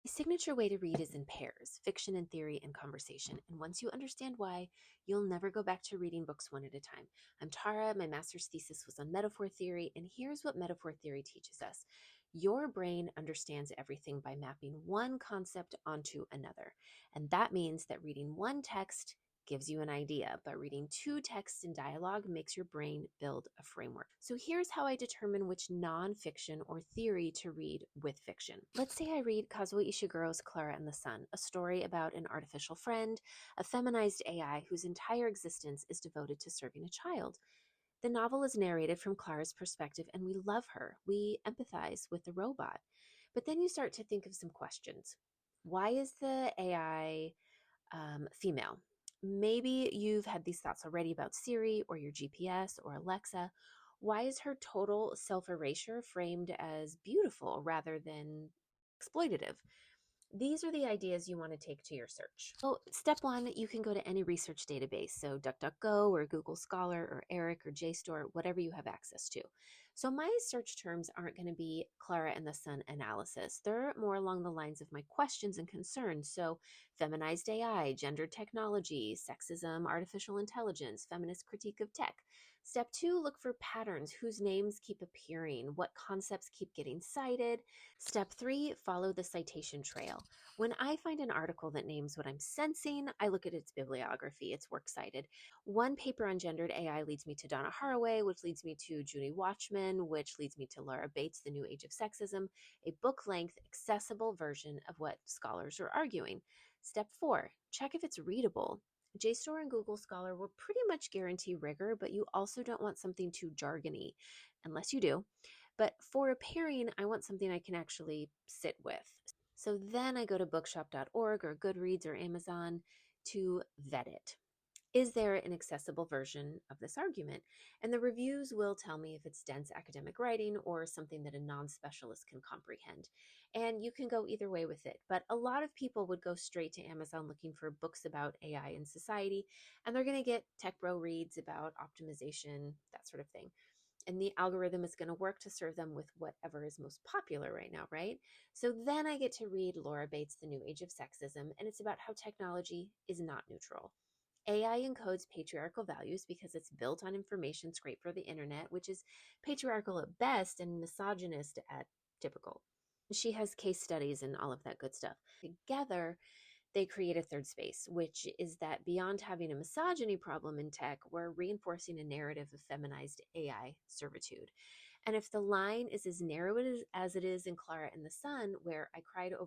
A signature way to read is in pairs, fiction and theory and conversation. And once you understand why, you'll never go back to reading books one at a time. I'm Tara. My master's thesis was on metaphor theory, and here's what metaphor theory teaches us. Your brain understands everything by mapping one concept onto another. And that means that reading one text gives you an idea, but reading two texts in dialogue makes your brain build a framework. So here's how I determine which nonfiction or theory to read with fiction. Let's say I read Kazuo Ishiguro's Clara and the Sun, a story about an artificial friend, a feminized AI whose entire existence is devoted to serving a child. The novel is narrated from Clara's perspective, and we love her. We empathize with the robot. But then you start to think of some questions. Why is the AI female? Maybe you've had these thoughts already about Siri or your GPS or Alexa. Why is her total self erasure framed as beautiful rather than exploitative? These are the ideas you want to take to your search. So, step one, you can go to any research database, so DuckDuckGo or Google Scholar or ERIC or JSTOR, whatever you have access to. So, my search terms aren't going to be Clara and the Sun analysis. They're more along the lines of my questions and concerns. So, feminized AI, gendered technology, sexism, artificial intelligence, feminist critique of tech. Step two, look for patterns. Whose names keep appearing? What concepts keep getting cited? Step three, follow the citation trail. When I find an article that names what I'm sensing, I look at its bibliography, its works cited. One paper on gendered AI leads me to Donna Haraway, which leads me to Judy Watchman, which leads me to Laura Bates' The New Age of Sexism, a book-length, accessible version of what scholars are arguing. Step four, check if it's readable. JSTOR and Google Scholar will pretty much guarantee rigor, but you also don't want something too jargony, unless you do. But for a pairing, I want something I can actually sit with. So then I go to bookshop.org or Goodreads or Amazon to vet it. Is there an accessible version of this argument? And the reviews will tell me if it's dense academic writing or something that a non-specialist can comprehend. And you can go either way with it. But a lot of people would go straight to Amazon looking for books about AI in society, and they're going to get tech bro reads about optimization, that sort of thing. And the algorithm is going to work to serve them with whatever is most popular right now, right? So then I get to read Laura Bates' The New Age of Sexism, and it's about how technology is not neutral. AI encodes patriarchal values because it's built on information scraped from the internet, which is patriarchal at best and misogynist at typical. She has case studies and all of that good stuff. Together, they create a third space, which is that beyond having a misogyny problem in tech, we're reinforcing a narrative of feminized AI servitude. And if the line is as narrow as it is in Clara and the Sun, where I cried over